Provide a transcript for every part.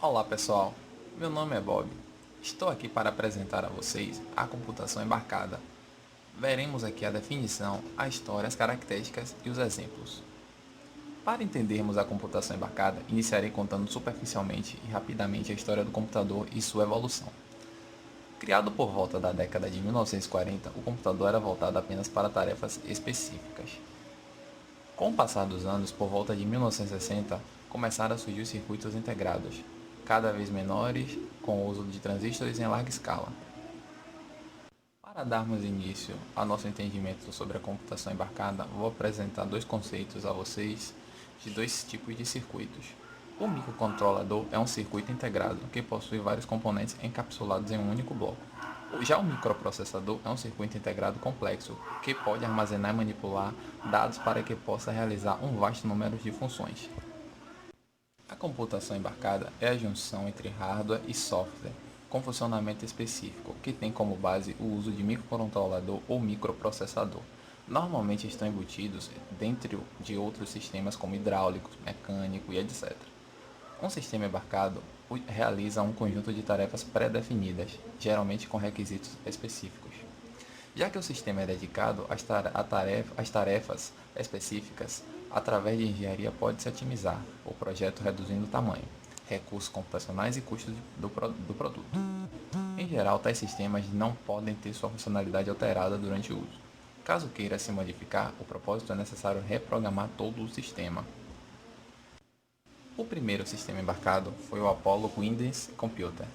Olá pessoal, meu nome é Bob. Estou aqui para apresentar a vocês a computação embarcada. Veremos aqui a definição, a história, as características e os exemplos. Para entendermos a computação embarcada, iniciarei contando superficialmente e rapidamente a história do computador e sua evolução. Criado por volta da década de 1940, o computador era voltado apenas para tarefas específicas. Com o passar dos anos, por volta de 1960, começaram a surgir os circuitos integrados, cada vez menores, com o uso de transistores em larga escala. Para darmos início ao nosso entendimento sobre a computação embarcada, vou apresentar dois conceitos a vocês de dois tipos de circuitos. O microcontrolador é um circuito integrado que possui vários componentes encapsulados em um único bloco. Já o microprocessador é um circuito integrado complexo que pode armazenar e manipular dados para que possa realizar um vasto número de funções. A computação embarcada é a junção entre hardware e software com funcionamento específico, que tem como base o uso de microcontrolador ou microprocessador. Normalmente estão embutidos dentro de outros sistemas como hidráulico, mecânico e etc. Um sistema embarcado realiza um conjunto de tarefas pré-definidas, geralmente com requisitos específicos. Já que o sistema é dedicado às tarefas específicas, através de engenharia pode-se otimizar o projeto reduzindo o tamanho, recursos computacionais e custos do produto. Em geral, tais sistemas não podem ter sua funcionalidade alterada durante o uso. Caso queira se modificar o propósito, é necessário reprogramar todo o sistema. O primeiro sistema embarcado foi o Apollo Windings Computer,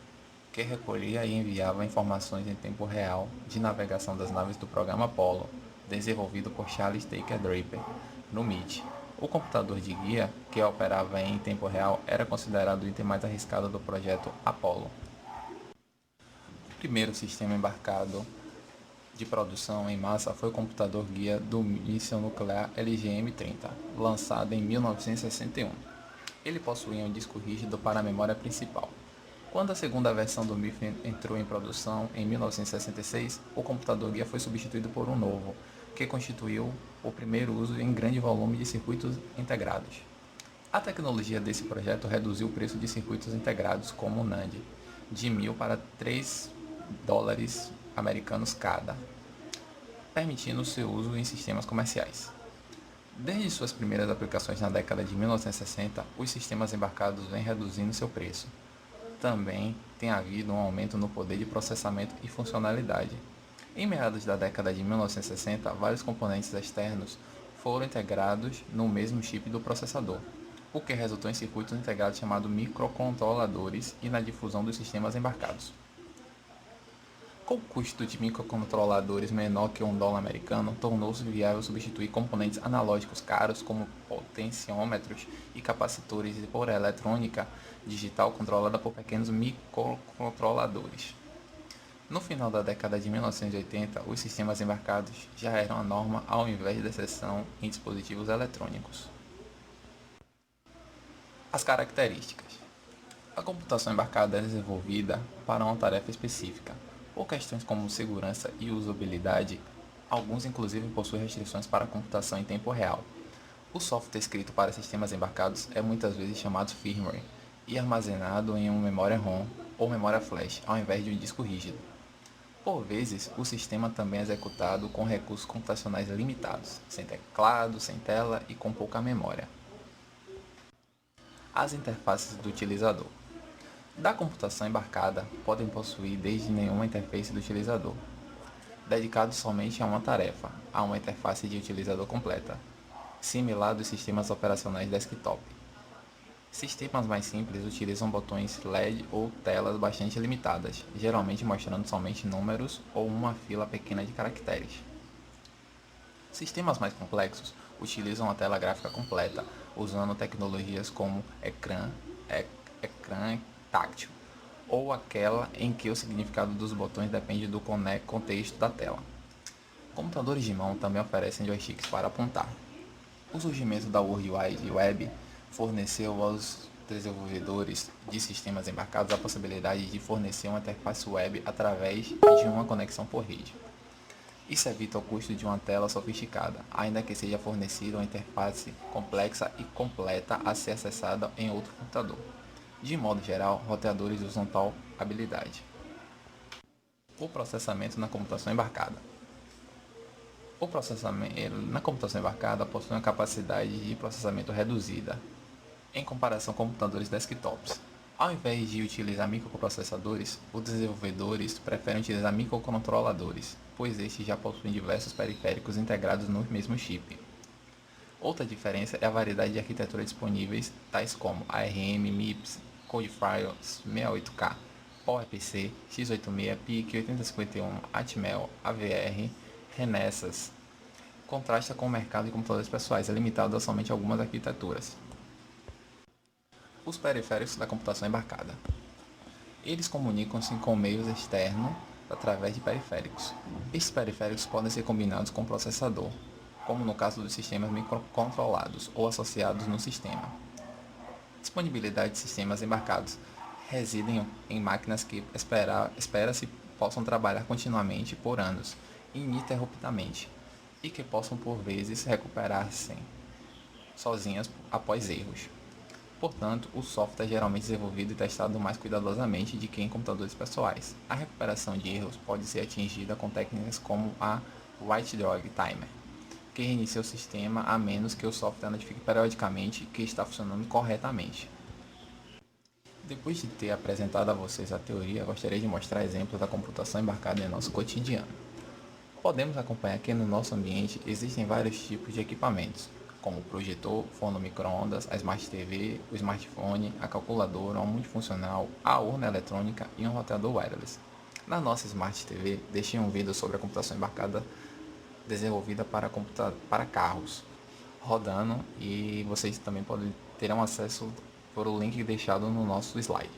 que recolhia e enviava informações em tempo real de navegação das naves do programa Apollo, desenvolvido por Charles Taker Draper, no MIT. O computador de guia, que operava em tempo real, era considerado o item mais arriscado do projeto Apollo. O primeiro sistema embarcado de produção em massa foi o computador guia do míssil nuclear LGM-30, lançado em 1961. Ele possuía um disco rígido para a memória principal. Quando a segunda versão do MIF entrou em produção em 1966, o computador guia foi substituído por um novo, que constituiu o primeiro uso em grande volume de circuitos integrados. A tecnologia desse projeto reduziu o preço de circuitos integrados como o NAND, de 1.000 para 3 dólares americanos cada, permitindo seu uso em sistemas comerciais. Desde suas primeiras aplicações na década de 1960, os sistemas embarcados vêm reduzindo seu preço. Também tem havido um aumento no poder de processamento e funcionalidade. Em meados da década de 1960, vários componentes externos foram integrados no mesmo chip do processador, o que resultou em circuitos integrados chamados microcontroladores e na difusão dos sistemas embarcados. Com o custo de microcontroladores menor que $1 americano, tornou-se viável substituir componentes analógicos caros como potenciômetros e capacitores por eletrônica digital controlada por pequenos microcontroladores. No final da década de 1980, os sistemas embarcados já eram a norma ao invés da exceção em dispositivos eletrônicos. As características. A computação embarcada é desenvolvida para uma tarefa específica. Por questões como segurança e usabilidade, alguns inclusive possuem restrições para a computação em tempo real. O software escrito para sistemas embarcados é muitas vezes chamado firmware e armazenado em uma memória ROM ou memória flash, ao invés de um disco rígido. Por vezes, o sistema também é executado com recursos computacionais limitados, sem teclado, sem tela e com pouca memória. As interfaces do utilizador. Da computação embarcada, podem possuir desde nenhuma interface do utilizador, dedicado somente a uma tarefa, a uma interface de utilizador completa, similar dos sistemas operacionais desktop. Sistemas mais simples utilizam botões LED ou telas bastante limitadas, geralmente mostrando somente números ou uma fila pequena de caracteres. Sistemas mais complexos utilizam a tela gráfica completa, usando tecnologias como ecrã táctil, ou aquela em que o significado dos botões depende do contexto da tela. Computadores de mão também oferecem joysticks para apontar. O surgimento da World Wide Web forneceu aos desenvolvedores de sistemas embarcados a possibilidade de fornecer uma interface web através de uma conexão por rede. Isso evita o custo de uma tela sofisticada, ainda que seja fornecida uma interface complexa e completa a ser acessada em outro computador. De modo geral, roteadores usam tal habilidade. O processamento na computação embarcada. O processamento na computação embarcada possui uma capacidade de processamento reduzida em comparação com computadores desktops. Ao invés de utilizar microprocessadores, os desenvolvedores preferem utilizar microcontroladores, pois estes já possuem diversos periféricos integrados no mesmo chip. Outra diferença é a variedade de arquiteturas disponíveis, tais como ARM, MIPS, Codefire 68K, PowerPC, x86, PIC 8051, Atmel, AVR, Renesas. Contrasta com o mercado de computadores pessoais, é limitado a somente algumas arquiteturas. Os periféricos da computação embarcada. Eles comunicam-se com meios externos através de periféricos. Estes periféricos podem ser combinados com o processador, como no caso dos sistemas microcontrolados ou associados no sistema. Disponibilidade de sistemas embarcados residem em máquinas que espera-se possam trabalhar continuamente por anos, ininterruptamente, e que possam por vezes recuperar-se sozinhas após erros. Portanto, o software é geralmente desenvolvido e testado mais cuidadosamente do que em computadores pessoais. A recuperação de erros pode ser atingida com técnicas como a Watchdog Timer, que reinicia o sistema a menos que o software notifique periodicamente que está funcionando corretamente. Depois de ter apresentado a vocês a teoria, gostaria de mostrar exemplos da computação embarcada em nosso cotidiano. Podemos acompanhar que no nosso ambiente existem vários tipos de equipamentos, como o projetor, forno micro-ondas, a Smart TV, o smartphone, a calculadora, um multifuncional, a urna eletrônica e um roteador wireless. Na nossa Smart TV, deixei um vídeo sobre a computação embarcada desenvolvida para carros, rodando, e vocês também terão acesso por o link deixado no nosso slide.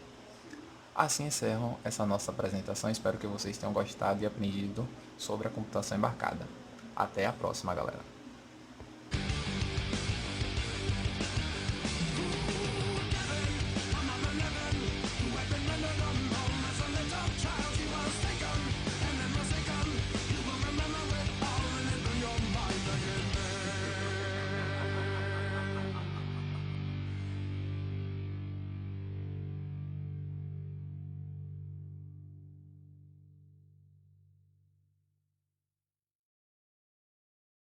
Assim encerro essa nossa apresentação, espero que vocês tenham gostado e aprendido sobre a computação embarcada. Até a próxima, galera!